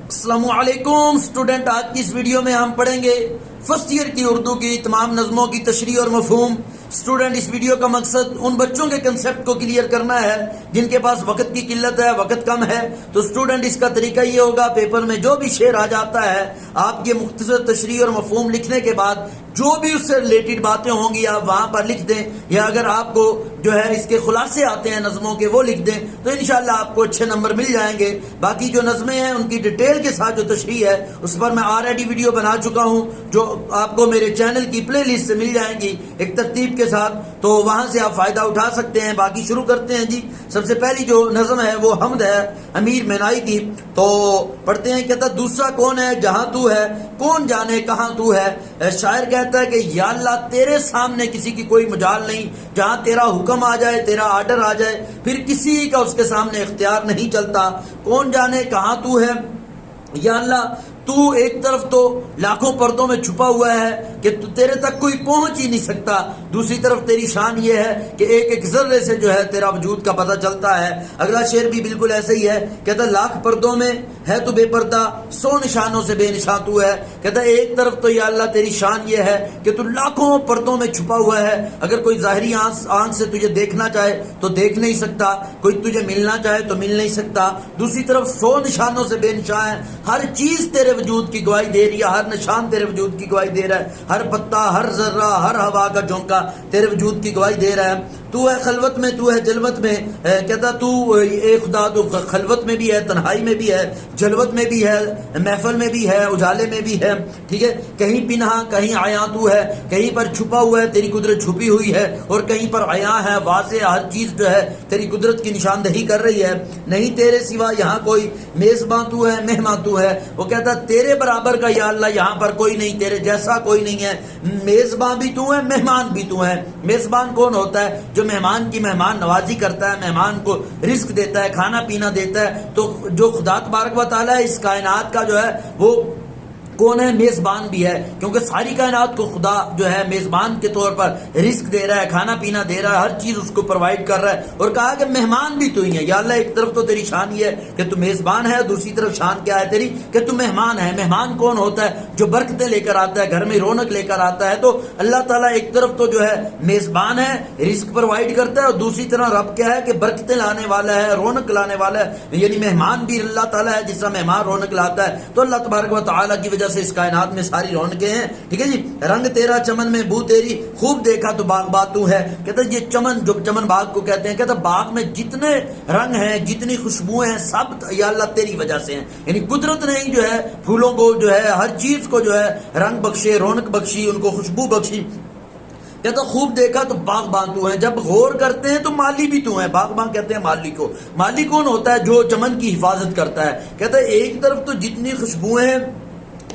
السلام علیکم اسٹوڈنٹ، آج کی اس ویڈیو میں ہم پڑھیں گے فرسٹ ایئر کی اردو کی تمام نظموں کی تشریح اور مفہوم۔ اسٹوڈنٹ، اس ویڈیو کا مقصد ان بچوں کے کنسیپٹ کو کلیئر کرنا ہے جن کے پاس وقت کی قلت ہے، وقت کم ہے۔ تو اسٹوڈنٹ، اس کا طریقہ یہ ہوگا، پیپر میں جو بھی شعر آ جاتا ہے آپ کے مختصر تشریح اور مفہوم لکھنے کے بعد جو بھی اس سے ریلیٹڈ باتیں ہوں گی آپ وہاں پر لکھ دیں، یا اگر آپ کو جو ہے اس کے خلاصے آتے ہیں نظموں کے وہ لکھ دیں تو انشاءاللہ آپ کو اچھے نمبر مل جائیں گے۔ باقی جو نظمیں ہیں ان کی ڈیٹیل کے ساتھ جو تشریح ہے اس پر میں آلریڈی ویڈیو بنا چکا ہوں، جو آپ کو میرے چینل کی پلے لسٹ سے مل جائیں گی ایک ترتیب کے ساتھ، تو وہاں سے آپ فائدہ اٹھا سکتے ہیں۔ باقی شروع کرتے ہیں جی۔ سب سے پہلی جو نظم ہے وہ حمد ہے امیر مینائی کی، تو پڑھتے ہیں۔ کہتا دوسرا کون ہے جہاں تو ہے، کون جانے کہاں تو ہے۔ شاعر کہتا ہے کہ یا اللہ تیرے سامنے کسی کی کوئی مجال نہیں، جہاں تیرا حکم آ جائے، تیرا آرڈر آ جائے، پھر کسی کا اس کے سامنے اختیار نہیں چلتا۔ کون جانے کہاں تو ہے، یا اللہ تو ایک طرف تو لاکھوں پردوں میں چھپا ہوا ہے کہ تو تیرے تک کوئی پہنچ ہی نہیں سکتا، دوسری طرف تیری شان یہ ہے کہ ایک ایک ذرے سے جو ہے تیرا وجود کا پتہ چلتا ہے۔ اگلا شعر بھی بالکل ایسے ہی ہے، کہتا لاکھ پردوں میں ہے تو بے پردہ، 100 نشانوں سے بے نشان تو ہے۔ کہتا ایک طرف تو یا اللہ تیری شان یہ ہے کہ تو لاکھوں پردوں میں چھپا ہوا ہے، اگر کوئی ظاہری آنکھ سے تجھے دیکھنا چاہے تو دیکھ نہیں سکتا، کوئی تجھے ملنا چاہے تو مل نہیں سکتا، دوسری طرف 100 نشانوں سے بے نشان ہے، ہر چیز تیرے وجود کی گواہی دے رہی ہے، ہر نشان تیرے وجود کی گواہی دے رہا ہے، ہر پتا، ہر ذرہ، ہر ہوا کا جھونکا تیرے وجود کی گواہی دے رہا ہے۔ تو ہے خلوت میں، تو ہے جلوت میں، کہتا تو اے خدا تو خلوت میں بھی ہے، تنہائی میں بھی ہے، جلوت میں بھی ہے، محفل میں بھی ہے، اجالے میں بھی ہے، ٹھیک ہے۔ کہیں پنہا کہیں عیاں تو ہے، کہیں پر چھپا ہوا ہے تیری قدرت چھپی ہوئی ہے، اور کہیں پر عیاں ہے واضح، ہر چیز جو ہے تیری قدرت کی نشاندہی کر رہی ہے۔ نہیں تیرے سوا یہاں کوئی، میزباں تو ہے، مہمان تو ہے۔ وہ کہتا تیرے برابر کا یا اللہ یہاں پر کوئی نہیں، تیرے جیسا کوئی نہیں ہے، میزباں بھی تو ہے، مہمان بھی تو ہے۔ میزبان کون ہوتا ہے؟ جو مہمان کی مہمان نوازی کرتا ہے، مہمان کو رزق دیتا ہے، کھانا پینا دیتا ہے۔ تو جو خدا تبارک و تعالیٰ ہے اس کائنات کا جو ہے وہ کون ہے؟ میزبان بھی ہے، کیونکہ ساری کائنات کو خدا جو ہے میزبان کے طور پر رزق دے رہا ہے، کھانا پینا دے رہا ہے، ہر چیز اس کو پرووائڈ کر رہا ہے، اور کہا کہ مہمان بھی تو ہی ہے۔ یا اللہ ایک طرف تو تیری شان یہ ہے کہ تو میزبان ہے، دوسری طرف شان کیا ہے تیری کہ تو مہمان ہے۔ مہمان کون ہوتا ہے؟ جو برکتیں لے کر آتا ہے، گھر میں رونق لے کر آتا ہے۔ تو اللہ تعالیٰ ایک طرف تو جو ہے میزبان ہے، رزق پرووائڈ کرتا ہے، اور دوسری طرف رب کیا ہے کہ برکتیں لانے والا ہے، رونق لانے والا ہے، یعنی مہمان بھی اللہ تعالیٰ ہے، جس طرح مہمان رونق لاتا ہے۔ تو اللہ تبارک و تعالیٰ کی وجہ سے اس کائنات میں ساری رونقیں ہیں، ٹھیک ہے جی۔ رنگ تیرا چمن میں بو تیری، خوب دیکھا تو باغ باتو ہے۔ کہتا یہ چمن، جو چمن باغ کو کہتے ہیں، کہتا باغ میں جتنے رنگ ہیں، جتنی خوشبوئیں ہیں، سب یا اللہ تیری وجہ سے ہیں، یعنی قدرت نے ہی جو ہے پھولوں کو جو ہے ہر چیز کو جو ہے رنگ بخشے، رونق بخشی، ان کو خوشبو بخشی۔ کہتا خوب دیکھا تو باغ بانتو ہیں، جب غور کرتے ہیں تو مالی بھی تو ہیں۔ باغبان کہتے ہیں مالی کو۔ مالی کون ہوتا ہے؟ جو چمن کی حفاظت کرتا ہے۔ کہتا ہے ایک طرف تو جتنی خوشبوئیں ہیں،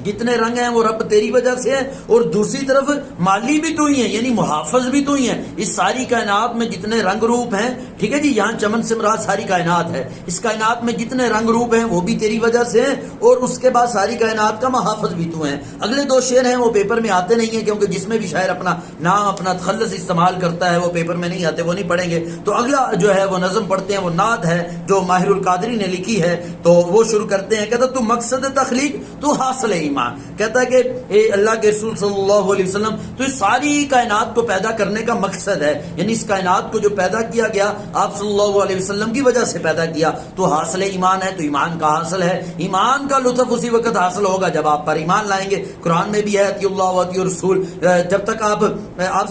جتنے رنگ ہیں وہ رب تیری وجہ سے ہیں، اور دوسری طرف مالی بھی تو ہی ہیں، یعنی محافظ بھی تو ہی ہیں۔ اس ساری کائنات میں جتنے رنگ روپ ہیں، ٹھیک ہے جی، یہاں چمن سے مراد ساری کائنات ہے، اس کائنات میں جتنے رنگ روپ ہیں وہ بھی تیری وجہ سے ہیں، اور اس کے بعد ساری کائنات کا محافظ بھی تو ہیں۔ اگلے دو شعر ہیں وہ پیپر میں آتے نہیں ہیں، کیونکہ جس میں بھی شاعر اپنا نام، اپنا تخلص استعمال کرتا ہے وہ پیپر میں نہیں آتے، وہ نہیں پڑھیں گے۔ تو اگلا جو ہے وہ نظم پڑھتے ہیں، وہ نعت ہے جو ماہر القادری نے لکھی ہے، تو وہ شروع کرتے ہیں۔ کہتا تو مقصد تخلیق تو حاصل ایمان، کہتا ہے کہ اے اللہ کے رسول صلی اللہ علیہ وسلم تو اس ساری کائنات کو پیدا کرنے کا مقصد ہے، یعنی اس کائنات کو جو پیدا کیا گیا آپ صلی اللہ علیہ وسلم کی وجہ سے پیدا کیا، تو حاصل ایمان ہے، تو ایمان کا حاصل ہے۔ ایمان کا لطف اسی وقت حاصل ہوگا جب آپ پر ایمان لائیں گے۔ قرآن میں بھی ہے اطیع اللہ و اطیع الرسول، جب تک آپ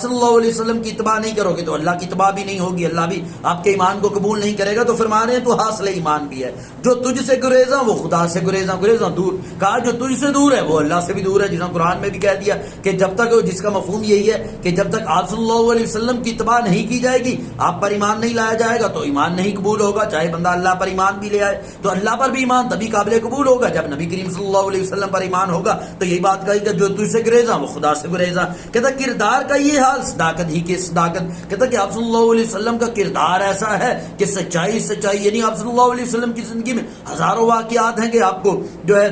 صلی اللہ علیہ وسلم کی اتباع نہیں کرو گے تو اللہ کی اتباع بھی نہیں ہوگی، اللہ بھی آپ کے ایمان کو قبول نہیں کرے گا۔ تو فرما رہے ہیں تو حاصل ایمان بھی ہے۔ جو تجھ سے گریزاں وہ خدا سے گریزاں، گریزاں دور، کہا جو تجھ سے دور ہے وہ اللہ سے بھی دور ہے، جس نے قرآن میں بھی کہہ دیا کہ جب تک، جس کا مفہوم یہی ہے کہ جب تک آپ صلی اللہ علیہ وسلم کی اتباع نہیں کی جائے گی، آپ پر ایمان نہیں لایا جائے گا تو ایمان نہیں قبول ہوگا، چاہے بندہ اللہ پر ایمان بھی لے آئے۔ تو اللہ پر بھی ایمان تبھی قابل قبول ہوگا جب نبی کریم صلی اللہ علیہ وسلم پر ایمان ہوگا۔ تو یہی بات کہی کہ جو تجھ سے گریزاں وہ خدا سے گریزاں۔ کہتا کردار کا یہ حال صداقت ہی کی صداقت، کہتا کہ آپ صلی اللہ علیہ وسلم کا کردار ایسا ہے کہ سچائی، یعنی آپ صلی اللہ علیہ وسلم کی زندگی میں ہزاروں واقعات ہیں کہ آپ کو جو ہے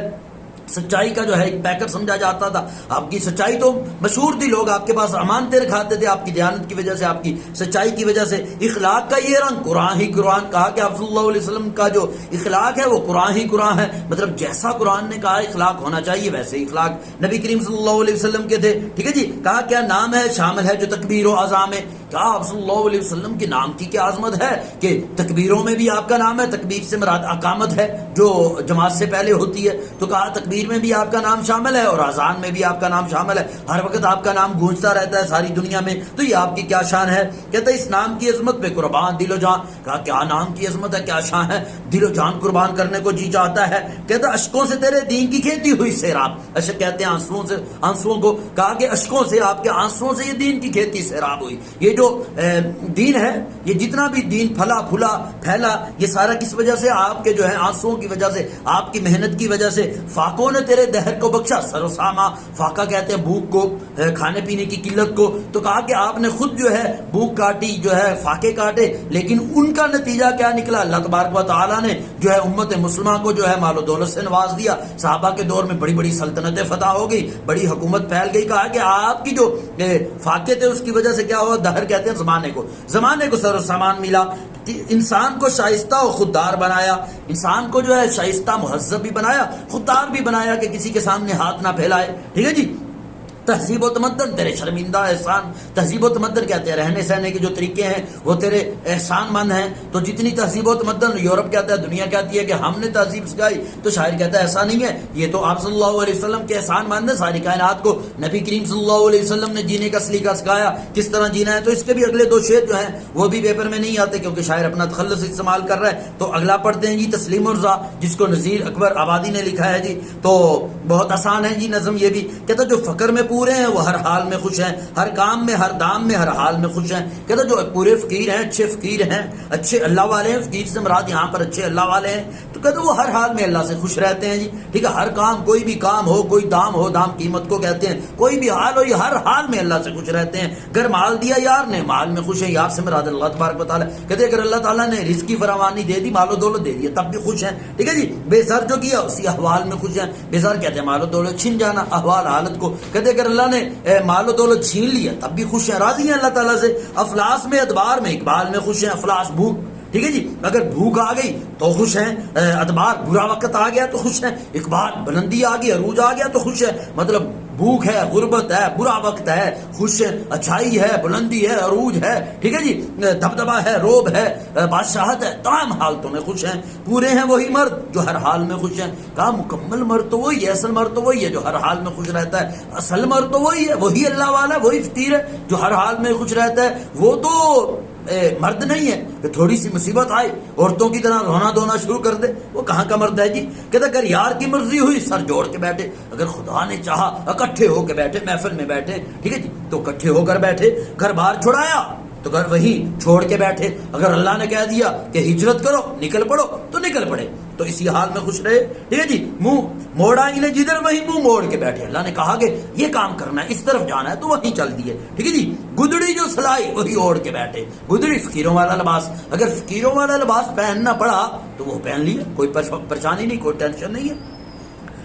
سچائی کا جو ہے ایک پیکر سمجھا جاتا تھا. آپ کی سچائی تو مشہور تھی, لوگ آپ کے پاس امانتیں رکھاتے تھے آپ کی دیانت کی وجہ سے, آپ کی سچائی کی وجہ سے. اخلاق کا یہ رنگ قرآن ہی قرآن, کہا کہ آپ صلی اللہ علیہ وسلم کا جو اخلاق ہے وہ قرآن ہی قرآن ہے, مطلب جیسا قرآن نے کہا اخلاق ہونا چاہیے ویسے اخلاق نبی کریم صلی اللہ علیہ وسلم کے تھے. ٹھیک ہے جی. کہا کیا نام ہے شامل ہے جو تکبیر و اعظام ہے, کہا آپ صلی اللہ علیہ وسلم کے نام کی کیا عظمت ہے کہ تکبیروں میں بھی آپ کا نام ہے, تکبیر سے مراد اقامت ہے جو جماعت سے پہلے ہوتی ہے, تو کہا تکبیر میں بھی آپ کا نام شامل ہے اور اذان میں بھی آپ کا نام شامل ہے, ہر وقت آپ کا نام گونجتا رہتا ہے ساری دنیا میں, تو یہ آپ کی کیا شان ہے. کہتا ہے اس نام کی عظمت پہ قربان دل و جان. کہا کیا نام کی عظمت ہے, کیا شان ہے, دل و جان قربان کرنے کو جی چاہتا ہے. کہتا اشکوں سے تیرے دین کی کھیتی ہوئی سیراب, اشک کہتے ہیں آنسوؤں سے, آنسوؤں کو, کہا کہ اشکوں سے آپ کے آنسوؤں سے یہ دین کی کھیتی سیراب ہوئی. یہ جو دین ہے, یہ جتنا بھی دین پھلا پھولا پھیلا, یہ سارا کس وجہ سے, آپ کے جو ہے آنسوؤں کی وجہ سے, آپ کی محنت کی وجہ سے. فاقوں نے تیرے دہر کو بخشا سر و ساما, فاقہ کہتے ہیں بھوک کو, کھانے پینے کی قلت کو, تو کہا کہ آپ نے خود جو ہے بھوک کاٹی, جو ہے فاقے کاٹے, لیکن ان کا نتیجہ کیا نکلا, اللہ تبارک و تعالیٰ نے جو ہے امت مسلمہ کو جو ہے مال و دولت سے نواز دیا. صحابہ کے دور میں بڑی بڑی سلطنتیں فتح ہو گئی, بڑی حکومت پھیل گئی. کہا کہ آپ کی جو فاقے تھے اس کی وجہ سے کیا ہوا, دہر کہتے ہیں زمانے کو سر و سامان ملا. انسان کو شائستہ و خوددار بنایا, انسان کو جو ہے شائستہ مہذب بھی بنایا, خوددار بھی بنایا کہ کسی کے سامنے ہاتھ نہ پھیلائے. ٹھیک ہے جی. تہذیب و تمدن تیرے شرمندہ احسان, تہذیب و تمدن کہتے ہیں رہنے سہنے کے جو طریقے ہیں وہ تیرے احسان مند ہیں. تو جتنی تہذیب و تمدن یورپ کہتا ہے, دنیا کہتی ہے کہ ہم نے تہذیب سکھائی, تو شاعر کہتا ہے ایسا نہیں ہے, یہ تو آپ صلی اللہ علیہ وسلم کے احسان مند ہے. ساری کائنات کو نبی کریم صلی اللہ علیہ وسلم نے جینے کا سلیقہ سکھایا, کس طرح جینا ہے. تو اس کے بھی اگلے دو شعر جو ہیں وہ بھی پیپر میں نہیں آتے کیونکہ شاعر اپنا تخلص استعمال کر رہا ہے. تو اگلا پڑھتے ہیں جی, تسلیم الرضا, جس کو نذیر اکبر آبادی نے لکھا ہے جی. تو بہت آسان ہے جی نظم یہ بھی. کہتا جو فقر میں پورے ہیں وہ ہر حال میں خوش ہیں, ہر کام میں ہر دام میں ہر حال میں خوش ہیں. کہتا جو پورے فقیر ہیں, اچھے فقیر ہیں, اچھے اللہ والے ہیں, فقیر سے مراد یہاں پر اچھے اللہ والے ہیں. تو کہتا وہ ہر حال میں اللہ سے خوش رہتے ہیں جی. ٹھیک ہے. ہر کام, کوئی بھی کام ہو, کوئی دام ہو, دام قیمت کو کہتے ہیں, کوئی بھی حال ہو, یہ ہر حال میں اللہ سے خوش رہتے ہیں. اگر مال دیا یار نے, مال میں خوش ہیں, یار سے مراد اللہ تبارک و تعالیٰ. کہتے اگر اللہ تعالیٰ نے رزق کی فراوانی دے دی, مال و دولت دے دی, تب بھی خوش ہیں. ٹھیک ہے جی. بے سر جو کیا اسی احوال میں خوش ہیں. بے سر کہتے ہیں مال و دولت چھن جانا, احوال حالت کو. کہتے اگر اللہ نے مال و دولت چھین لیا تب بھی خوش ہیں, راضی ہیں اللہ تعالیٰ سے. افلاس میں ادبار میں اقبال میں خوش ہیں. افلاس بھوک, ٹھیک ہے جی. اگر بھوک آ گئی تو خوش ہیں, ادبار برا وقت آ گیا تو خوش ہیں, اقبال بلندی آ گئی, عروج آ گیا تو خوش ہے. مطلب بھوک ہے, غربت ہے, برا وقت ہے, خوش ہے, اچھائی ہے, بلندی ہے, عروج ہے, ٹھیک ہے جی, دبدبہ ہے, روب ہے, بادشاہت ہے, تمام حالتوں میں خوش ہیں. پورے ہیں وہی مرد جو ہر حال میں خوش ہیں. کہا مکمل مرد تو وہی ہے, اصل مرد تو وہی ہے جو ہر حال میں خوش رہتا ہے. اصل مرد تو وہی ہے, وہی اللہ والا, وہی فقیر ہے جو ہر حال میں خوش رہتا ہے. وہ تو مرد نہیں ہے کہ تھوڑی سی مصیبت آئے عورتوں کی طرح رونا دھونا شروع کر دے. وہ کہاں کا مرد ہے جی. کہتا اگر یار کی مرضی ہوئی سر جوڑ کے بیٹھے, اگر خدا نے چاہا اکٹھے ہو کے بیٹھے, محفل میں بیٹھے, ٹھیک ہے جی, تو اکٹھے ہو کر بیٹھے. گھر باہر چھڑایا تو گھر وہی چھوڑ کے بیٹھے. اگر اللہ نے کہہ دیا کہ ہجرت کرو, نکل پڑو, تو نکل پڑے, تو اسی حال میں خوش رہے. ٹھیک ہے جی. منہ موڑا انہیں جدھر, وہی منہ موڑ کے بیٹھے. اللہ نے کہا کہ یہ کام کرنا ہے, اس طرف جانا ہے, تو وہیں چل دیے. ٹھیک ہے جی. گدڑی جو سلائی وہی اوڑھ کے بیٹھے. گدڑی فقیروں والا لباس, اگر فقیروں والا لباس پہننا پڑا تو وہ پہن لیا, کوئی پریشانی نہیں, کوئی ٹینشن نہیں ہے.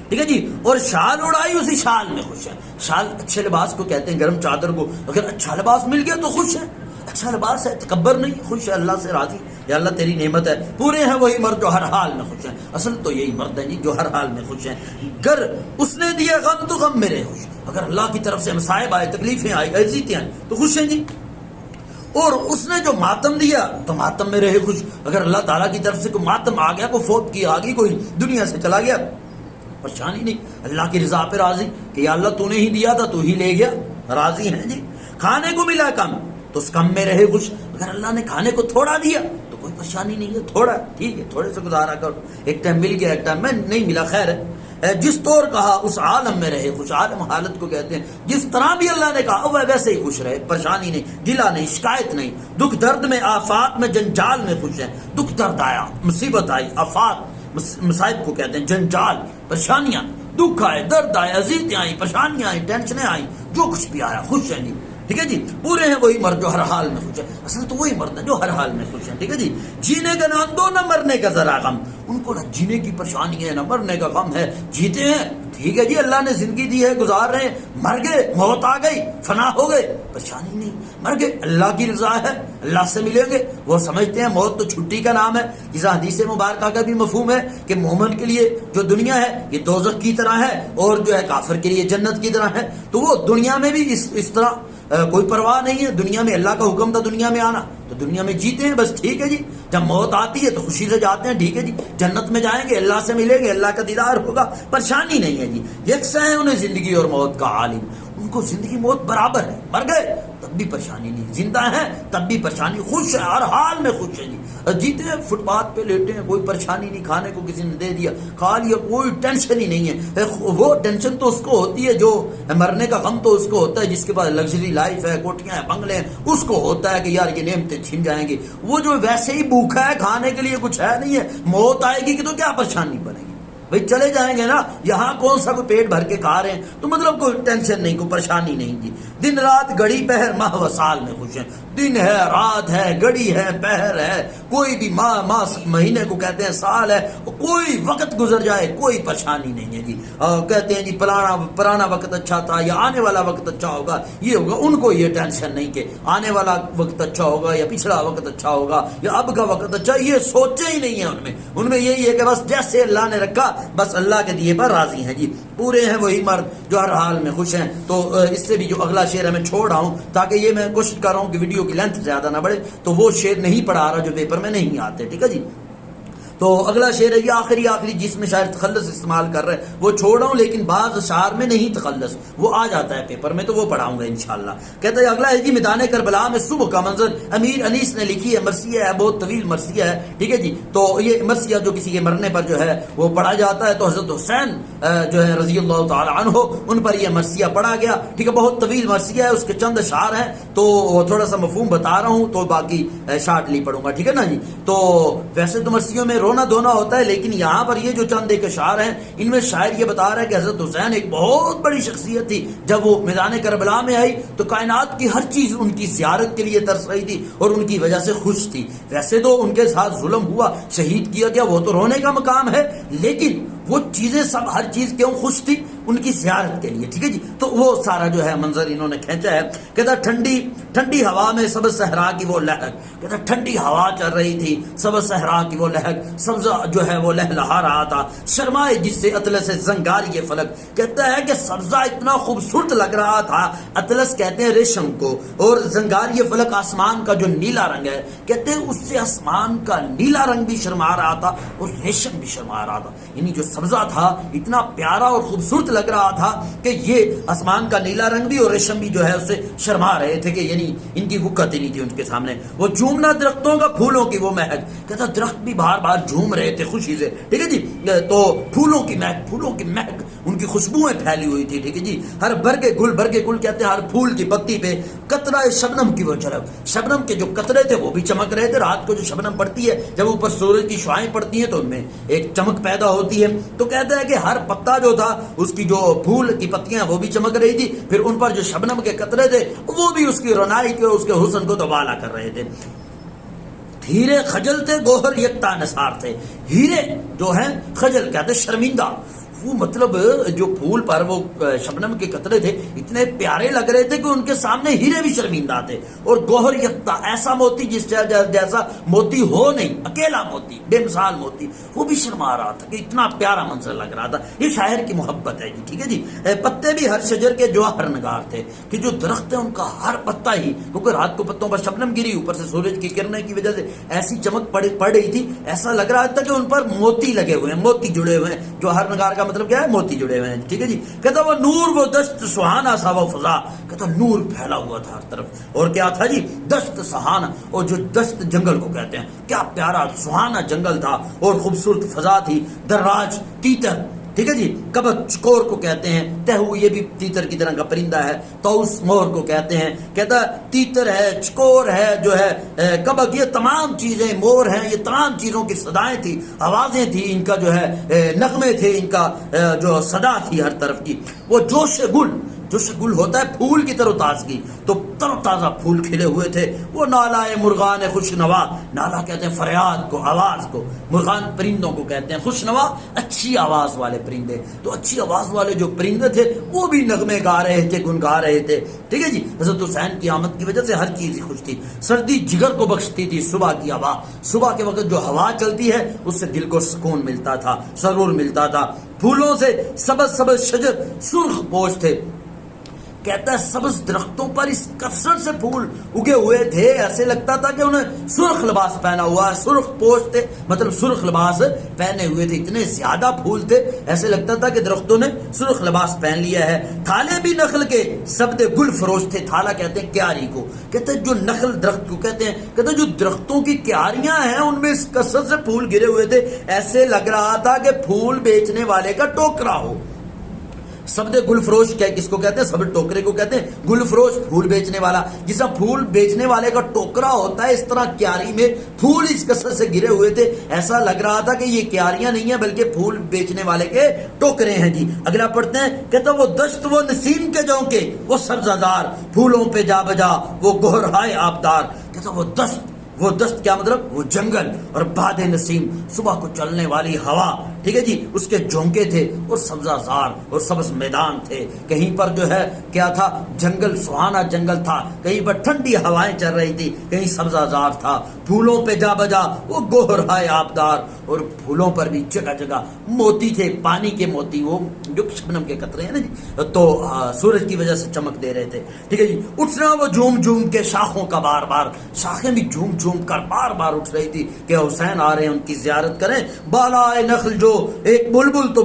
ٹھیک ہے جی. اور شال اڑائی, اسی شال میں خوش ہے. شال اچھے لباس کو کہتے ہیں, گرم چادر کو. اگر اچھا لباس مل گیا تو خوش ہے, اچھا لباس ہے, تکبر نہیں, خوش ہے, اللہ سے راضی, یا اللہ تیری نعمت ہے. پورے ہیں وہی مرد جو ہر حال میں خوش ہیں. اصل تو یہی مرد ہے جی جو ہر حال میں خوش ہیں. گر اس نے دیا غم تو غم میرے خوش. اگر اللہ کی طرف سے مصائب آئے, تکلیفیں آئی, اذیتیں آئیں, تو خوش ہیں جی. اور اس نے جو ماتم دیا تو ماتم میں رہے خوش. اگر اللہ تعالیٰ کی طرف سے کوئی ماتم آ گیا, کوئی فوت کی آ گئی, کوئی دنیا سے چلا گیا, پریشانی نہیں, اللہ کی رضا پہ راضی کہ یا اللہ تو نے ہی دیا تھا, تو ہی لے گیا, راضی ہیں جی. کھانے کو ملا کم تو اس کم میں رہے خوش. اگر اللہ نے کھانے کو تھوڑا دیا تو کوئی پریشانی نہیں ہے, تھوڑا ٹھیک ہے, تھوڑے سے گزارا کرو, ایک ٹائم مل گیا, ایک ٹائم میں نہیں ملا, خیر ہے. جس طور کہا اس عالم میں رہے خوش. عالم حالت کو کہتے ہیں جس طرح بھی اللہ نے کہا وہ ویسے ہی خوش رہے, پریشانی نہیں, گلا نہیں, شکایت نہیں. دکھ درد میں, آفات میں, جنجال میں خوش ہیں. دکھ درد آیا, مصیبت آئی, آفات مصائب کو کہتے ہیں, جنجال, پریشانیاں, دکھ آئے, درد آئے, اذیتیں آئیں, پریشانیاں آئیں, ٹینشنیں آئیں, جو کچھ بھی آیا خوش ہیں جی. ٹھیک ہے جی. پورے ہیں وہی مرد جو ہر حال میں خوش ہے. اصل تو وہی مرد ہے جو ہر حال میں خوش ہے. ٹھیک ہے جی. جینے کا نام دو, نہ مرنے کا ذرا غم. ان کو نہ جینے کی پریشانی ہے, نہ مرنے کا غم ہے. جیتے ہیں ٹھیک ہے جی اللہ نے زندگی دی ہے گزار رہے ہیں, مر گئے موت آ گئی فنا ہو گئے پریشانی نہیں, مر گئے اللہ کی رضا ہے اللہ سے ملیں گے. وہ سمجھتے ہیں موت تو چھٹی کا نام ہے, جس حدیث مبارکہ کا بھی مفہوم ہے کہ مومن کے لیے جو دنیا ہے یہ دوزخ کی طرح ہے اور جو ہے کافر کے لیے جنت کی طرح ہے. تو وہ دنیا میں بھی اس طرح کوئی پرواہ نہیں ہے, دنیا میں اللہ کا حکم تھا دنیا میں آنا تو دنیا میں جیتے ہیں بس. ٹھیک ہے جی جب موت آتی ہے تو خوشی سے جاتے ہیں, ٹھیک ہے جی جنت میں جائیں گے اللہ سے ملیں گے اللہ کا دیدار ہوگا, پریشانی نہیں ہے جی. یکساں ہے انہیں زندگی اور موت کا عالم, ان کو زندگی موت برابر ہے, مر گئے تب بھی پریشانی نہیں, زندہ ہیں تب بھی پریشانی, خوش ہے ہر حال میں خوش ہے جی. جیتے ہیں فٹ پاتھ پہ لیٹے ہیں کوئی پریشانی نہیں, کھانے کو کسی نے دے دیا کھا لیا, کوئی ٹینشن ہی نہیں ہے. وہ ٹینشن تو اس کو ہوتی ہے جو مرنے کا غم تو اس کو ہوتا ہے جس کے پاس لگژری لائف ہے, کوٹیاں ہیں, بنگلے ہیں, اس کو ہوتا ہے کہ یار یہ نعمتیں چھن جائیں گی. وہ جو ویسے ہی بھوکا ہے کھانے کے لیے کچھ ہے نہیں ہے, موت آئے گی کہ تو کیا پریشانی بنے گی بھائی, چلے جائیں گے نا. یہاں کون سا کوئی پیٹ بھر کے کھا رہے ہیں تو مطلب کوئی ٹینشن نہیں, کوئی پریشانی نہیں جی. دن رات گھڑی پہر ماہ و سال میں خوش ہیں, دن ہے رات ہے گھڑی ہے پہر ہے, کوئی بھی ماہ مہینے کو کہتے ہیں سال ہے, کوئی وقت گزر جائے کوئی پریشانی نہیں ہے جی. کہتے ہیں جی پرانا وقت اچھا تھا یا آنے والا وقت اچھا ہوگا, یہ ہوگا, ان کو یہ ٹینشن نہیں کہ آنے والا وقت اچھا ہوگا یا پچھلا وقت اچھا ہوگا یا اب کا وقت اچھا, یہ سوچے ہی نہیں ہے ان میں یہی ہے کہ بس جیسے اللہ نے رکھا بس اللہ کے دیے پر راضی ہیں جی. پورے ہیں وہی مرد جو ہر حال میں خوش ہیں. تو اس سے بھی جو اگلا شعر ہے میں چھوڑ رہا ہوں تاکہ یہ میں کوشش کر رہا ہوں کہ ویڈیو کی لینتھ زیادہ نہ بڑھے, تو وہ شعر نہیں پڑھا رہا جو پیپر میں نہیں آتے. ٹھیک ہے جی. تو اگلا شعر ہے یہ آخری جس میں شاید تخلص استعمال کر رہے ہیں وہ چھوڑ رہا ہوں, لیکن بعض اشعار میں نہیں تخلص, وہ آ جاتا ہے پیپر میں تو وہ پڑھاؤں گا انشاءاللہ. کہتا ہے اگلا ہے جی میدان کربلا میں صبح کا منظر, امیر انیس نے لکھی ہے, مرثیہ ہے, بہت طویل مرثیہ ہے. ٹھیک ہے جی. تو یہ مرثیہ جو کسی کے مرنے پر جو ہے وہ پڑھا جاتا ہے, تو حضرت حسین جو ہے رضی اللہ تعالی عنہ ان پر یہ مرثیہ پڑھا گیا. ٹھیک ہے, بہت طویل مرثیہ ہے, اس کے چند اشعار ہیں تو تھوڑا سا مفہوم بتا رہا ہوں, تو باقی شارٹلی پڑھوں گا. ٹھیک ہے نا جی. تو ویسے تو مرثیوں میں رونا دھونا ہوتا ہے, لیکن یہاں پر یہ جو چند ایک اشعار ہیں ان میں شاعر یہ بتا رہا ہے کہ حضرت حسین ایک بہت بڑی شخصیت تھی. جب وہ میدان کربلا میں آئی تو کائنات کی ہر چیز ان کی زیارت کے لیے ترس رہی تھی اور ان کی وجہ سے خوش تھی. ویسے تو ان کے ساتھ ظلم ہوا, شہید کیا گیا, وہ تو رونے کا مقام ہے, لیکن وہ چیزیں سب ہر چیز کیوں خوش تھی, ان کی زیارت کے لیے. ٹھیک ہے جی. تو وہ سارا جو ہے منظر انہوں نے کھینچا ہے. کہتا ٹھنڈی ہوا میں سبز صحرا کی وہ لہک, کہتا ٹھنڈی ہوا چل رہی تھی, سبز صحرا کی وہ لہک, سبزہ جو ہے وہ لہلہا رہا تھا, شرمائے جس سے اطلس زنگاری فلک. کہتا ہے کہ سبزہ اتنا خوبصورت لگ رہا تھا, اطلس کہتے ہیں ریشم کو, اور زنگاری فلک آسمان کا جو نیلا رنگ ہے, کہتے ہیں اس سے آسمان کا نیلا رنگ بھی شرما رہا تھا اور ریشم بھی شرما رہا تھا. یعنی جو سبزہ تھا اتنا پیارا اور خوبصورت لگ رہا تھا کہ یہ آسمان کا نیلا رنگ بھی اور ریشم بھی جو ہے اس سے شرما رہے تھے, کہ یعنی ان کی وقت ہی نہیں تھی ان کے سامنے. وہ جھومنا درختوں کا پھولوں کی وہ مہک, کہتا درخت بھی بار بار جھوم رہے تھے خوشی سے. ٹھیک ہے جی. تو پھولوں کی مہک ان کی خوشبوئیں پھیلی ہوئی تھی. ٹھیک ہے جی. ہر برگے گل کہتے ہیں ہر پھول کی پتی پہ قطرہ شبنم کی وہ جھلک, شبنم کے جو قطرے تھے وہ بھی چمک رہے تھے. رات کو جو شبنم پڑتی ہے جب اوپر سورج کی شعائیں پڑتی ہیں تو ان میں ایک چمک پیدا ہوتی ہے. تو کہتا ہے کہ ہر پتا جو تھا اس کی جو پھول کی پتیاں وہ بھی چمک رہی تھی, پھر ان پر جو شبنم کے قطرے تھے وہ بھی اس کی رونائی کے اور اس کے حسن کو دوبالا کر رہے تھے. ہیرے خجل تھے گوہر یکتا نثار تھے. ہیرے جو ہیں خجل کہتے شرمندہ, وہ مطلب جو پھول پر وہ شبنم کے قطرے تھے اتنے پیارے لگ رہے تھے کہ ان کے سامنے ہیرے بھی شرمندہ تھے. اور گوہر یکتا ایسا موتی جس جیسا موتی ہو نہیں, اکیلا موتی, بے مثال موتی, وہ بھی شرما رہا تھا کہ اتنا پیارا منظر لگ رہا تھا. یہ شاعر کی محبت ہے جی. ٹھیک ہے جی. پتے بھی ہر شجر کے جواہر نگار تھے, کہ جو درخت ہے ان کا ہر پتا ہی, کیونکہ رات کو پتوں پر شبنم گری, اوپر سے سورج کی کرنیں کی وجہ سے ایسی چمک پڑ رہی تھی, ایسا لگ رہا تھا کہ ان پر موتی لگے ہوئے ہیں, موتی جڑے ہوئے ہیں. جواہر نگار کا مطلب کیا ہے, موتی جڑے ہوئے ہیں. ٹھیک ہے جی. کہتا وہ نور وہ دشت سہانا سا وہ فضا, کہتا نور پھیلا ہوا تھا ہر طرف. اور کیا تھا جی, دشت سہانا, اور جو دشت جنگل کو کہتے ہیں, کیا پیارا سہانا جنگل تھا اور خوبصورت فضا تھی. دراج تیتر, ٹھیک ہے جی, کبک چکور کو کہتے ہیں, تہو یہ بھی تیتر کی طرح کا پرندہ ہے, طوس مور کو کہتے ہیں. کہتا تیتر ہے, چکور ہے, جو ہے کبک, یہ تمام چیزیں, مور ہیں, یہ تمام چیزوں کی صدائیں تھی, آوازیں تھی, ان کا جو ہے نغمے تھے, ان کا جو صدا تھی ہر طرف کی. وہ جوش گل, جوش گل ہوتا ہے پھول کی تر و تازگی، تو تر و تازہ پھول کھلے ہوئے تھے. وہ نالائے مرغان خوش نوا، نالا کہتے ہیں فریاد کو، آواز کو، مرغان پرندوں کو کہتے ہیں، خوش نوا اچھی آواز والے پرندے. تو اچھی آواز والے جو پرندے تھے وہ بھی نغمے گا رہے تھے، گنگا رہے تھے. ٹھیک ہے جی. حضرت حسین کی آمد کی وجہ سے ہر چیز خوش تھی. سردی جگر کو بخشتی تھی صبح کی ہوا، صبح کے وقت جو ہوا چلتی ہے اس سے دل کو سکون ملتا تھا، سرور ملتا تھا. پھولوں سے سبز سبز شجر سرخ پوش تھے. کہتا ہے سبز درختوں پر اس کثرت سے پھول اگے ہوئے تھے، ایسے لگتا تھا کہ انہیں سرخ لباس پہنا ہوا ہے. سرخ پوش تھے مطلب سرخ لباس پہنے ہوئے تھے، اتنے زیادہ پھول تھے ایسے لگتا تھا کہ درختوں نے سرخ لباس پہن لیا ہے. تھالے بھی نخل کے سبد گل فروش تھے. تھالا کہتے ہیں کیاری کو، کہتے ہیں جو نخل درخت کو کہتے ہیں، کہتے ہیں جو درختوں کی کیاریاں ہیں ان میں اس کثرت سے پھول گرے ہوئے تھے، ایسے لگ رہا تھا کہ پھول بیچنے والے کا ٹوکرا ہو. سبد گل فروش کیا کس کو کہتے ہیں؟ سبد ٹوکرے کو کہتے ہیں. گل فروش پھول بیچنے والا، جس طرح پھول بیچنے والے کا ٹوکرا ہوتا ہے اس طرح کیاری میں پھول اس کثرت سے گرے ہوئے تھے، ایسا لگ رہا تھا کہ یہ کیاریاں نہیں ہیں بلکہ پھول بیچنے والے کے ٹوکرے ہیں. جی اگلا پڑھتے ہیں. کہتا وہ دشت وہ نسیم کے جونکے وہ سبزہ زار، پھولوں پہ جا بجا وہ گہرہائے آبدار. کہتا وہ دست کیا مطلب؟ وہ جنگل اور باد نسیم، صبح کو چلنے والی ہوا، ٹھیک ہے جی، اس کے جھونکے تھے اور سبزہ زار اور سبز میدان تھے. کہیں پر جو ہے کیا تھا؟ جنگل، سہانا جنگل تھا، کہیں پر ٹھنڈی ہوائیں چل رہی تھی، کہیں سبزہ زار تھا. پھولوں پہ جا بجا وہ گوہرائے آبدار، اور پھولوں پر بھی جگہ جگہ موتی تھے، پانی کے موتی، وہ جو شبنم کے قطرے ہیں نا جی، تو سورج کی وجہ سے چمک دے رہے تھے. ٹھیک ہے جی. اٹھنا وہ جھوم جھوم کے شاخوں کا بار بار، شاخیں بھی جھوم جھوم کر بار بار اٹھ رہی تھی کہ حسین آ رہے ہیں، ان کی زیارت کریں. بالائے نخل جو ایک بلبل تو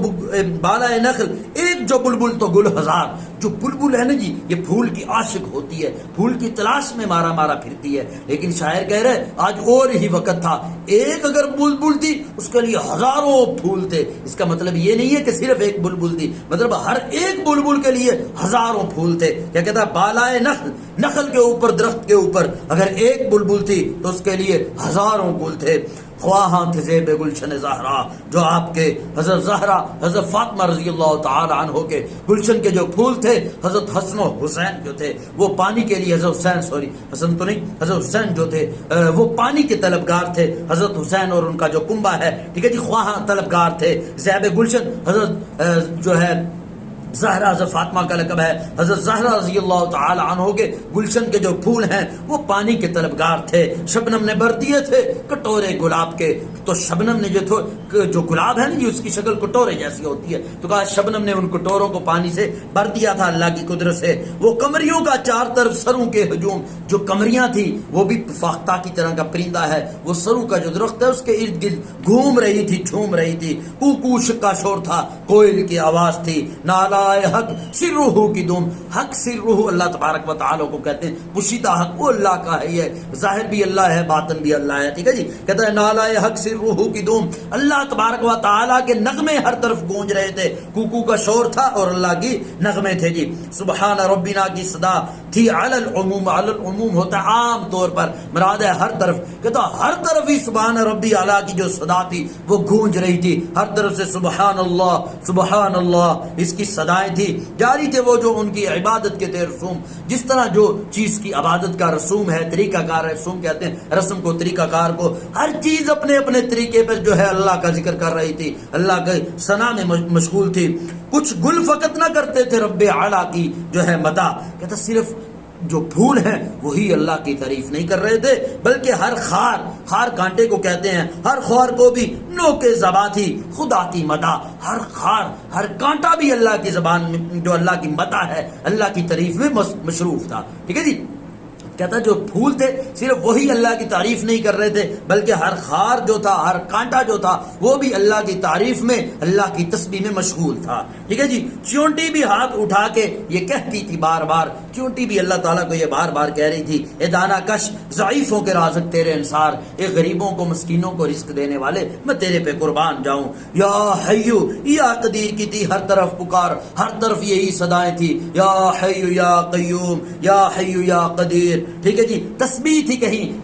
بالائے نخل ایک جو بلبل تو گل ہزار. جو بلبل ہے نا جی، یہ پھول کی عاشق ہوتی ہے، پھول کی تلاش میں مارا مارا پھرتی ہے. لیکن شاعر کہہ رہے آج اور ہی وقت تھا، ایک اگر بلبل تھی اس کے لیے ہزاروں پھول تھے. اس کا مطلب یہ نہیں ہے کہ صرف ایک بلبل تھی، مطلب ہر ایک بلبل کے لیے ہزاروں پھول تھے. کیا کہتا ہے؟ بالائے نخل، نخل کے اوپر، درخت کے اوپر اگر ایک بلبل تھی تو اس کے لیے ہزاروں گل تھے. خواہاں تھے زیب گلشن زہرا، جو آپ کے حضرت زہرا حضرت فاطمہ رضی اللہ تعالی عنہ کے گلشن کے جو پھول تھے، حضرت حسن و حسین جو تھے وہ پانی کے لیے، حسن تو نہیں، حضرت حسین جو تھے وہ پانی کے طلبگار تھے. حضرت حسین اور ان کا جو کنبہ ہے، ٹھیک ہے جی، خواہاں طلبگار تھے. زیب گلشن حضرت جو ہے زہرا، حضرت فاطمہ کا لقب ہے، حضرت زہرا رضی اللہ تعالی عنہ کے گلشن کے جو پھول ہیں وہ پانی کے طلبگار تھے. شبنم نے بھر دیے تھے کٹورے گلاب کے. تو شبنم نے جو گلاب ہے نا جی، اس کی شکل کٹورے جیسی ہوتی ہے، تو کہا شبنم نے ان کٹوروں کو پانی سے بھر دیا تھا اللہ کی قدرت سے. وہ قمریوں کا چار طرف سروں کے ہجوم، جو قمریاں تھی وہ بھی فاختہ کی طرح کا پرندہ ہے، وہ سرو کا جو درخت ہے اس کے ارد گرد گھوم رہی تھی، جھوم رہی تھی. کوکو کا شور تھا، کوئل کی آواز تھی. نالا حق سرہ کی دوم، حق سرہ اللہ تبارک و تعالی کو کہتے ہیں، پوشیدہ حق وہ اللہ کا ہے، یہ ظاہر بھی اللہ ہے، باطن بھی اللہ ہے. ٹھیک ہے جی. کہتا ہے نالا حق سرہ کی دوم، اللہ تبارک و تعالی کے نغمے ہر طرف گونج رہے تھے. کوکو کا شور تھا اور اللہ کی نغمے تھے. جی سبحان ربنا کی صدا تھی علی العموم، علی العموم ہوتا ہے عام طور پر، مراد ہے ہر طرف. کہتا ہر طرف ہی سبحان ربی اعلیٰ کی جو صدا تھی وہ گونج رہی تھی، ہر طرف سے سبحان اللہ اس کی صدائیں تھی. جاری تھے وہ جو ان کی عبادت کے تھے رسوم. جس طرح جو چیز کی عبادت کا رسوم ہے، طریقہ کار ہے، رسوم کہتے ہیں رسم کو، طریقہ کار کو، ہر چیز اپنے اپنے طریقے پر جو ہے اللہ کا ذکر کر رہی تھی، اللہ کے ثنا میں مشغول تھی. کچھ گل فقط نہ کرتے تھے رب اعلیٰ کی جو ہے مدح. کہتا صرف جو پھول ہیں وہی اللہ کی تعریف نہیں کر رہے تھے، بلکہ ہر خار کانٹے کو کہتے ہیں، ہر خار کو بھی نوکے زباں تھی خدا کی مدح. ہر خار، ہر کانٹا بھی اللہ کی زبان میں جو اللہ کی مدح ہے، اللہ کی تعریف میں مصروف تھا. ٹھیک ہے جی. کہتا جو پھول تھے صرف وہی اللہ کی تعریف نہیں کر رہے تھے، بلکہ ہر خار جو تھا، ہر کانٹا جو تھا وہ بھی اللہ کی تعریف میں، اللہ کی تسبیح میں مشغول تھا. ٹھیک ہے جی. چونٹی بھی ہاتھ اٹھا کے یہ کہتی تھی بار بار، چونٹی بھی اللہ تعالیٰ کو یہ بار بار کہہ رہی تھی، اے دانا کش ضعیفوں کے رازق تیرے انصار، اے غریبوں کو مسکینوں کو رزق دینے والے میں تیرے پہ قربان جاؤں. یا حیو یا قدیر کی تھی ہر طرف پکار، ہر طرف یہی صدائیں تھی، یا حیو یا قیوم، یا حیو یا قدیر. ٹھیک ہے جی. تسبیح تھی،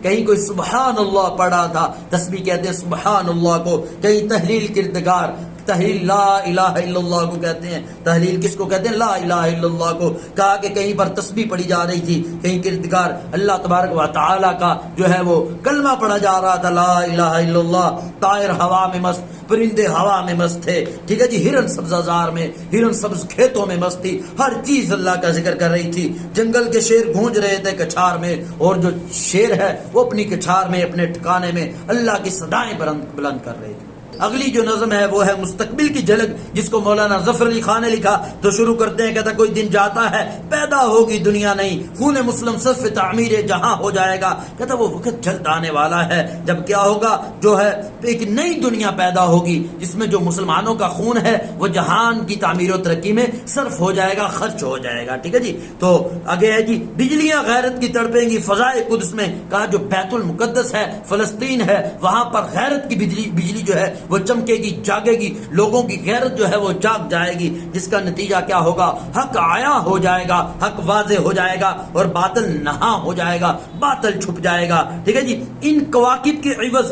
کہیں کوئی سبحان اللہ پڑھا تھا، تسبیح کہتے ہیں سبحان اللہ کو، کہیں تحلیل کردگار تحلیل لا الہ الا اللہ کو کہتے ہیں. تحلیل کس کو کہتے ہیں؟ لا الہ الا اللہ کو. کہا کہ کہیں پر تسبیح پڑھی جا رہی تھی, کہیں کردگار اللہ تبارک و تعالی کا جو ہے وہ کلمہ پڑھا جا رہا تھا, لا الہ الا اللہ. طائر ہوا میں مست, پرندے ہوا میں مست تھے, ٹھیک ہے جی, ہرن سبزہ زار میں, ہرن سبز کھیتوں میں مست تھی, ہر چیز اللہ کا ذکر کر رہی تھی. جنگل کے شیر گونج رہے تھے کچھار میں, اور جو شیر ہے وہ اپنی کچھار میں, اپنے ٹھکانے میں اللہ کی صدائیں بلند کر رہے تھے. اگلی جو نظم ہے وہ ہے مستقبل کی جھلک, جس کو مولانا ظفر علی خان نے لکھا. تو شروع کرتے ہیں, کہتا کوئی دن جاتا ہے پیدا ہوگی دنیا نہیں, خون مسلم صف تعمیر جہاں ہو جائے گا. کہتا وہ وقت جلد آنے والا ہے جب کیا ہوگا, جو ہے ایک نئی دنیا پیدا ہوگی جس میں جو مسلمانوں کا خون ہے وہ جہان کی تعمیر و ترقی میں صرف ہو جائے گا, خرچ ہو جائے گا. ٹھیک ہے جی. تو آگے ہے جی, بجلیاں غیرت کی تڑپیں گی فضائے قدس میں. کہا جو بیت المقدس ہے, فلسطین ہے, وہاں پر غیرت کی بجلی جو ہے وہ چمکے گی, جاگے گی, لوگوں کی غیرت جو ہے وہ جاگ جائے گی, جس کا نتیجہ کیا ہوگا, حق آیا ہو جائے گا, حق واضح ہو جائے گا, اور باطل نہاں ہو جائے گا, باطل چھپ جائے گا. ٹھیک ہے جی. ان کواکب کے عوض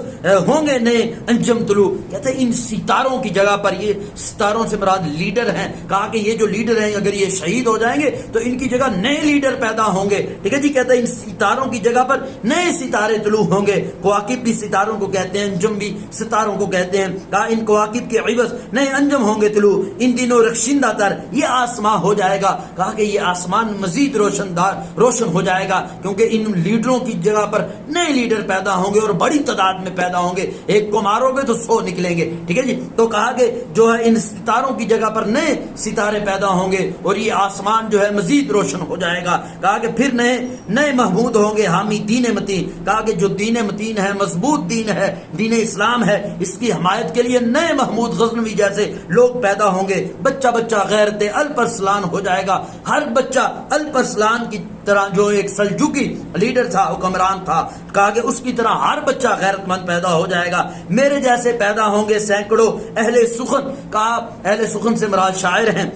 ہوں گے نئے انجم طلوع. کہتے ہیں ان ستاروں کی جگہ پر, یہ ستاروں سے مراد لیڈر ہیں, کہا کہ یہ جو لیڈر ہیں اگر یہ شہید ہو جائیں گے تو ان کی جگہ نئے لیڈر پیدا ہوں گے. ٹھیک ہے جی. کہتے ہیں ان ستاروں کی جگہ پر نئے ستارے طلوع ہوں گے. کواکب بھی ستاروں کو کہتے ہیں, انجم بھی ستاروں کو کہتے ہیں. کہا ان کواکب کے عوض نئے انجم ہوں گے طلوع, ان دنوں رخشندہ تر یہ آسمان ہو جائے گا. کہا کہ یہ آسمان مزید روشن ہو جائے گا, کیونکہ ان لیڈروں کی جگہ پر نئے لیڈر پیدا ہوں گے اور بڑی تعداد میں پیدا ہوں گے. ایک کو مارو گے تو 100 نکلیں گے. ٹھیک ہے جی. تو کہا کہ جو ہے ان ستاروں کی جگہ پر نئے ستارے پیدا ہوں گے اور یہ آسمان جو ہے مزید روشن ہو جائے گا. کہا کہ پھر نئے محمود ہوں گے حامی دین متین. کہا کہ جو دین متین ہے, مضبوط دین ہے, دین اسلام ہے, اس کی حمایت کے لیے نئے محمود غزنوی جیسے لوگ پیدا ہوں گے. بچہ بچہ غیرت الپرسلان ہو جائے گا. ہر بچہ الپرسلان کی طرح, جو ایک سلجوکی لیڈر تھا, حکمران تھا, کہا کہ اس کی طرح ہر بچہ غیرت مند پیدا ہو جائے گا. میرے جیسے پیدا ہوں گے سینکڑوں اہل سخن. کہا اہل سخن سے مراد شاعر ہیں.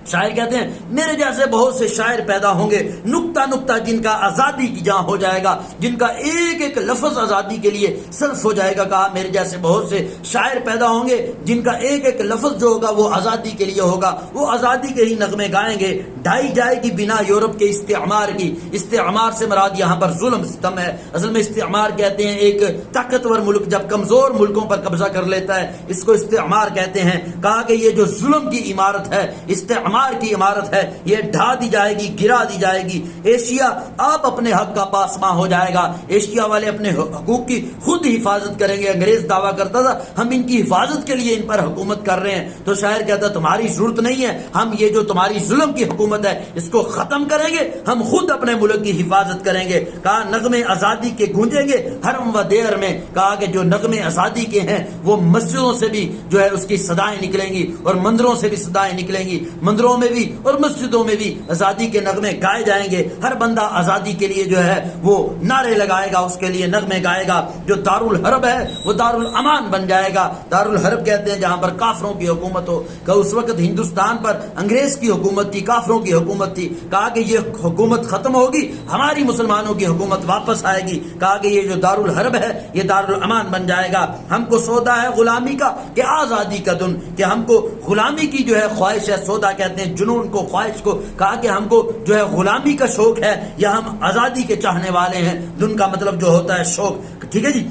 شاعر کہتے ہیں میرے جیسے بہت سے شاعر پیدا ہوں گے, نقطہ نقطہ جن کا آزادی کی جہاں ہو جائے گا, جن کا ایک ایک لفظ آزادی کے لیے صرف ہو جائے گا. کہا میرے جیسے بہت سے شاعر پیدا ہوں گے جن کا ایک ایک لفظ جو ہوگا وہ آزادی کے لیے ہوگا, وہ آزادی کے ہی نغمے گائیں گے. ڈھائی جائے گی بنا یورپ کے استعمار کی. استعمار سے مراد یہاں پر ظلم ستم ہے. اصل میں استعمار کہتے ہیں ایک طاقتور ملک جب کمزور ملکوں پر قبضہ کر لیتا ہے, اس کو استعمار کہتے ہیں. کہا کہ یہ جو ظلم کی عمارت ہے, استعمار کی عمارت ہے, یہ ڈھا دی جائے گی, گرا دی جائے گی. ایشیا آپ اپنے حق کا پاسماں ہو جائے گا. ایشیا والے اپنے حقوق کی خود حفاظت کریں گے. انگریز دعویٰ کرتا تھا ہم ان کی حفاظت کے لیے ان پر حکومت کر رہے ہیں, تو شاعر کہتا تمہاری ضرورت نہیں ہے, ہم یہ جو تمہاری ظلم کی حکومت ہے اس کو ختم کریں گے, ہم خود اپنے ملک کی حفاظت کریں گے. کہا نغمے آزادی کے گونجیں گے حرم و دیر میں. کہا کہ جو نغمے آزادی کے ہیں وہ مسجدوں سے بھی جو ہے اس کی صدائیں نکلیں گی, اور مندروں سے بھی صدائیں نکلیں گی. مندروں میں بھی اور مسجدوں میں بھی آزادی کے نغمے گائے جائیں گے. ہر بندہ آزادی کے لیے جو ہے وہ نعرے لگائے گا, اس کے لیے نغمے گائے گا. جو دارالحرب ہے وہ دارالامان بن جائے گا. دارالحرب کہتے ہیں جہاں پر کافروں کی حکومت ہو. کہ اس وقت ہندوستان پر انگریز کی حکومت تھی, کافروں کی حکومت تھی. کہا کہ یہ حکومت ختم ہوگی, ہماری مسلمانوں کی حکومت واپس آئے گی. کہا کہ یہ جو دارالحرب ہے یہ دارالامان بن جائے گا. ہم کو سودا ہے غلامی کا کہ آزادی کا دن, کہ ہم کو غلامی کی جو ہے خواہش ہے, سودا کہتے ہیں جنون کو, خواہش کو. کہا کہ ہم کو جو ہے غلامی کا شوق ہے یا ہم آزادی کے چاہنے والے ہیں. دن کا مطلب جو ہوتا ہے شوق. ٹھیک ہے جی.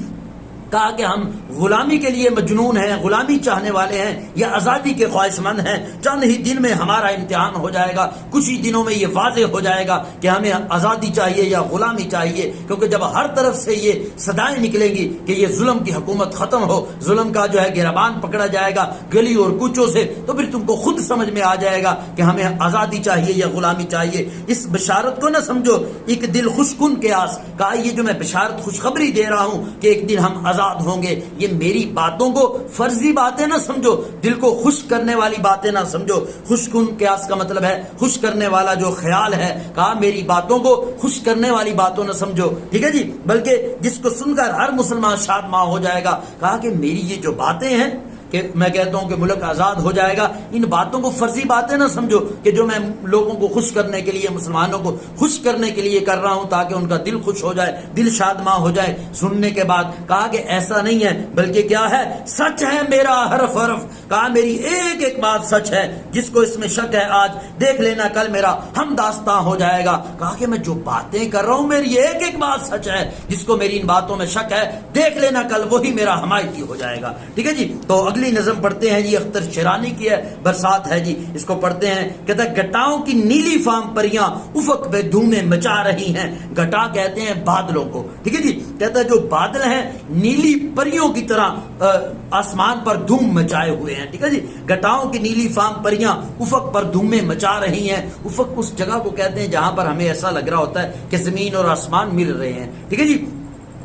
کہا کہ ہم غلامی کے لیے مجنون ہیں, غلامی چاہنے والے ہیں یا آزادی کے خواہش مند ہیں. چند ہی دن میں ہمارا امتحان ہو جائے گا, کچھ ہی دنوں میں یہ واضح ہو جائے گا کہ ہمیں آزادی چاہیے یا غلامی چاہیے. کیونکہ جب ہر طرف سے یہ صدائیں نکلیں گی کہ یہ ظلم کی حکومت ختم ہو, ظلم کا جو ہے گربان پکڑا جائے گا گلی اور کوچوں سے, تو پھر تم کو خود سمجھ میں آ جائے گا کہ ہمیں آزادی چاہیے یا غلامی چاہیے. اس بشارت کو نہ سمجھو ایک دل خوش کن کے آس. کہا یہ جو میں بشارت خوشخبری دے رہا ہوں کہ ایک دن ہم آزاد ہوں گے, یہ میری باتوں کو فرضی باتیں نہ سمجھو, دل کو خوش کرنے والی باتیں نہ سمجھو. خوش کن قیاس کا مطلب ہے خوش کرنے والا جو خیال ہے. کہا میری باتوں کو خوش کرنے والی باتوں نہ سمجھو. ٹھیک ہے جی. بلکہ جس کو سن کر ہر مسلمان شاد ماں ہو جائے گا. کہا کہ میری یہ جو باتیں ہیں کہ میں کہتا ہوں کہ ملک آزاد ہو جائے گا، ان باتوں کو فرضی باتیں نہ سمجھو کہ جو میں لوگوں کو خوش کرنے کے لیے، مسلمانوں کو خوش کرنے کے لیے کر رہا ہوں تاکہ ان کا دل خوش ہو جائے، دل شادماں ہو جائے سننے کے بعد۔ کہا کہ ایسا نہیں ہے، بلکہ کیا ہے، سچ ہے میرا حرف حرف۔ کہا میری ایک ایک بات سچ ہے، جس کو اس میں شک ہے آج دیکھ لینا کل میرا ہم داستاں ہو جائے گا۔ کہا کہ میں جو باتیں کر رہا ہوں میری ایک ایک بات سچ ہے، جس کو میری ان باتوں میں شک ہے دیکھ لینا کل وہی میرا حمایتی ہو جائے گا۔ ٹھیک ہے جی، تو اگلی نظم پڑھتے ہیں جی، اختر شیرانی کی ہے، برسات ہے جی، اس کو پڑھتے ہیں۔ کہتا ہے گٹاؤں کی نیلی فام پریاں افق پہ دھومیں مچا رہی ہیں۔ گٹا کہتے ہیں بادلوں کو، ٹھیک ہے جی، کہتا ہے جو بادل ہیں نیلی پریوں کی طرح آسمان پر دھوم مچائے ہوئے ہیں۔ ٹھیک ہے جی، گٹاؤں کی نیلی فام پریاں افق پر دھومیں مچا رہی ہیں۔ افق اس جگہ کو کہتے ہیں جہاں پر ہمیں ایسا لگ رہا ہوتا ہے کہ زمین اور آسمان مل رہے ہیں۔ ٹھیک ہے جی،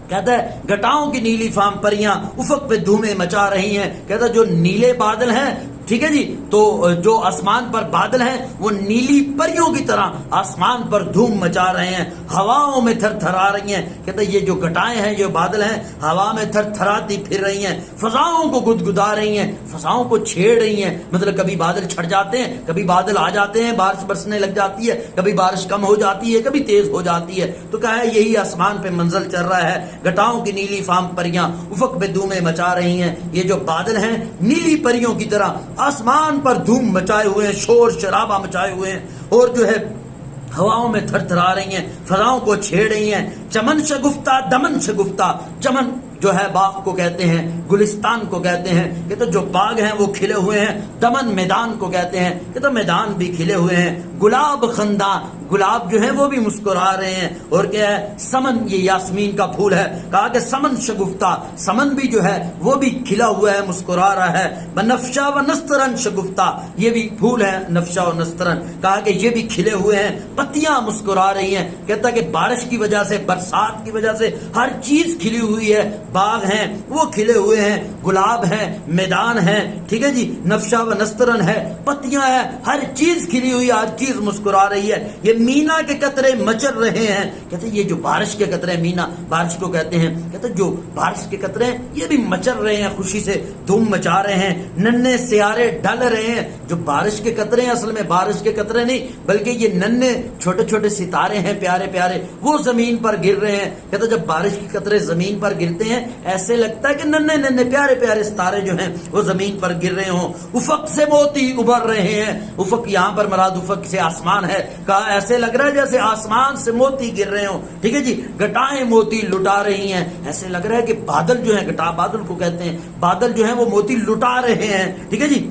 کہتا ہے گٹاؤں کی نیلی فام پریاں افق پہ دھومیں مچا رہی ہیں۔ کہتا ہے جو نیلے بادل ہیں، ٹھیک ہے جی، تو جو آسمان پر بادل ہیں وہ نیلی پریوں کی طرح آسمان پر دھوم مچا رہے ہیں، ہواؤں میں تھر تھرا رہی ہیں۔ کہتا ہے یہ جو گٹائیں ہیں، جو بادل ہیں، ہوا میں تھر تھراتی پھر رہی ہیں، فضاؤں کو گدگدا رہی ہیں، فضاؤں کو چھیڑ رہی ہیں۔ مطلب کبھی بادل چھٹ جاتے ہیں، کبھی بادل آ جاتے ہیں، بارش برسنے لگ جاتی ہے، کبھی بارش کم ہو جاتی ہے، کبھی تیز ہو جاتی ہے۔ تو کہا ہے یہی آسمان پہ منزل چل رہا ہے، گٹاؤں کی نیلی فام پریاں افق پہ دھومیں مچا رہی ہیں۔ یہ جو بادل ہیں نیلی پریوں کی طرح آسمان پر دھوم مچائے ہوئے ہیں، شور شرابہ مچائے ہوئے ہیں، اور جو ہے ہواؤں میں تھر تھرا رہی ہیں، فضاؤں کو چھیڑ رہی ہیں۔ چمن شگفتہ دمن شگفتہ، چمن جو ہے باغ کو کہتے ہیں، گلستان کو کہتے ہیں، کہ تو جو باغ ہیں وہ کھلے ہوئے ہیں، دمن میدان کو کہتے ہیں، کہ تو میدان بھی کھلے ہوئے ہیں۔ گلاب خنداں، گلاب جو ہے وہ بھی مسکرا رہے ہیں، اور کیا ہے، سمن، یہ یاسمین کا پھول ہے، کہا کہ سمن شگفتہ، سمن بھی جو ہے وہ بھی کھلا ہوا ہے، مسکرا رہا ہے۔ بنفشا و نسترن شگفتہ، یہ بھی پھول ہے نفشا و نسترن، کہا کہ یہ بھی کھلے ہوئے ہیں، پتیاں مسکرا رہی ہیں۔ کہتا کہ بارش کی وجہ سے، برسات کی وجہ سے ہر چیز کھلی ہوئی ہے، باغ ہیں وہ کھلے ہوئے ہیں، گلاب ہیں، میدان ہیں، ٹھیک ہے جی، نفشا و نسترن ہے، پتیاں ہیں، ہر چیز کھلی ہوئی ہے، ہر چیز مسکرا رہی ہے۔ یہ مینا کے قطرے مچر رہے ہیں، کہتے ہیں یہ جو بارش کے قطرے، مینا بارش کو کہتے ہیں، کہتے ہیں جو بارش کے قطرے ہیں یہ بھی مچر رہے ہیں، خوشی سے دھوم مچا رہے ہیں۔ ننھے سیارے ڈل رہے ہیں، جو بارش کے قطرے ہیں اصل میں بارش کے قطرے نہیں بلکہ یہ ننھے چھوٹے چھوٹے ستارے ہیں، پیارے پیارے، وہ زمین پر گر رہے ہیں۔ کہتے ہیں جب بارش کے قطرے زمین پر گرتے ہیں ایسے لگتا ہے کہ ننھے ننھے پیارے پیارے ستارے جو ہیں وہ زمین پر گر رہے ہوں۔ افق سے موتی ابھر رہے ہیں، افق یہاں پر مراد افق سے آسمان ہے، کہا ایسے لگ رہا ہے جیسے آسمان سے موتی گر رہے ہوں، ٹھیک ہے جی۔ گٹائیں موتی لٹا رہی ہیں، ایسے لگ رہا ہے کہ بادل جو ہیں، گٹا بادل کو کہتے ہیں، بادل جو ہیں وہ موتی لٹا رہے ہیں، ٹھیک ہے جی۔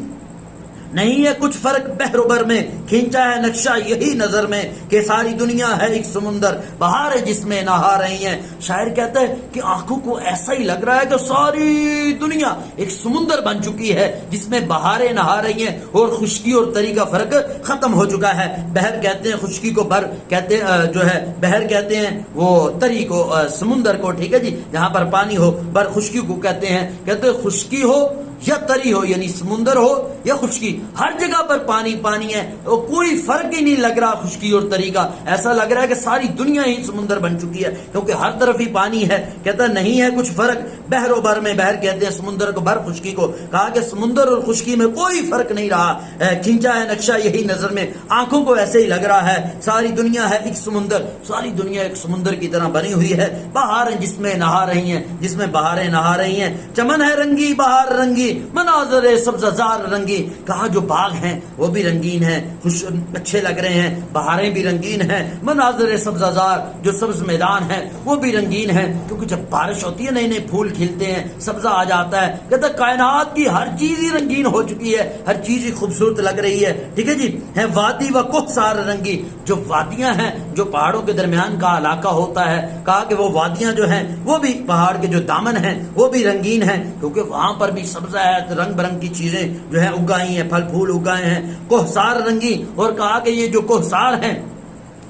نہیں ہے کچھ فرق بحر و بر میں، کھینچا ہے نقشہ یہی نظر میں، کہ ساری دنیا ہے ایک سمندر، بہار جس میں نہا رہی ہیں۔ شاعر کہتا ہے کہ آنکھوں کو ایسا ہی لگ رہا ہے کہ ساری دنیا ایک سمندر بن چکی ہے جس میں بہاریں نہا رہی ہیں، اور خشکی اور تری کا فرق ختم ہو چکا ہے۔ بحر کہتے ہیں خشکی کو، بر کہتے ہیں جو ہے بحر کہتے ہیں وہ تری کو، سمندر کو، ٹھیک ہے جی، جہاں پر پانی ہو، بر خشکی کو کہتے ہیں۔ کہتے ہیں خشکی ہو یا تری ہو، یعنی سمندر ہو یا خشکی، ہر جگہ پر پانی پانی ہے، اور کوئی فرق ہی نہیں لگ رہا خشکی اور تری کا۔ ایسا لگ رہا ہے کہ ساری دنیا ہی سمندر بن چکی ہے کیونکہ ہر طرف ہی پانی ہے۔ کہتا نہیں ہے کچھ فرق بحر و بر میں، بحر کہتے ہیں سمندر کو، بر خشکی کو، کہا کہ سمندر اور خشکی میں کوئی فرق نہیں رہا، کھینچا ہے نقشہ یہی نظر میں، آنکھوں کو ایسے ہی لگ رہا ہے ساری دنیا ہے ایک سمندر، ساری دنیا ایک سمندر کی طرح بنی ہوئی ہے۔ بہاریں جس میں نہا رہی ہیں، جس میں بہاریں نہا رہی ہیں، چمن ہے رنگی بہار رنگی، مناظر سبززار رنگی، کہا جو باغ ہیں وہ بھی رنگین ہیں، خوش اچھے لگ رہے ہیں، بہاریں بھی رنگین ہیں، مناظر سبززار، جو سبز میدان ہے وہ بھی رنگین ہے، کیونکہ جب بارش ہوتی ہے نئے نئے پھول کھلتے ہیں، سبزہ آ جاتا ہے۔ کہتا کائنات کی ہر چیز ہی رنگین ہو چکی ہے، ہر چیز ہی خوبصورت لگ رہی ہے، ٹھیک ہے جی۔ ہے وادی و کوہسار رنگی، جو وادیاں ہیں، جو پہاڑوں کے درمیان کا علاقہ ہوتا ہے، کہا کہ وہ وادیاں جو ہیں وہ بھی، پہاڑ کے جو دامن ہیں وہ بھی رنگین ہیں، کیونکہ وہاں پر بھی سبزہ ہے، رنگ برنگ کی چیزیں جو ہیں اگائی ہیں، پھل پھول اگائے ہیں۔ کوہسار رنگی، اور کہا کہ یہ جو کوہسار ہیں،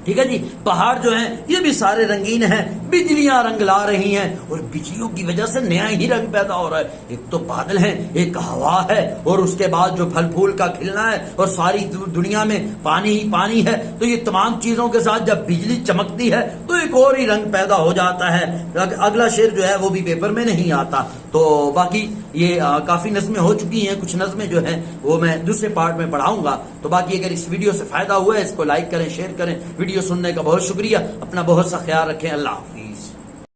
ٹھیک ہے جی، پہاڑ جو ہیں یہ بھی سارے رنگین ہیں، بجلیاں رنگ لا رہی ہیں، اور بجلیوں کی وجہ سے نیا ہی رنگ پیدا ہو رہا ہے۔ ایک تو بادل ہیں، ایک ہوا ہے، اور اس کے بعد جو پھل پھول کا کھلنا ہے، اور ساری دنیا میں پانی ہی پانی ہے، تو یہ تمام چیزوں کے ساتھ جب بجلی چمکتی ہے تو ایک ایک اور ہی رنگ پیدا ہو جاتا ہے، اگلا شعر جو ہے وہ بھی پیپر میں نہیں آتا. تو باقی یہ کافی نظمیں ہو چکی ہیں، کچھ نظمیں جو ہیں وہ میں دوسرے پارٹ میں پڑھاؤں گا. تو باقی اگر اس ویڈیو سے فائدہ ہوا ہے اس کو لائک کریں، شیئر کریں. ویڈیو سننے کا بہت شکریہ، اپنا بہت سا خیال رکھیں. اللہ حافظ.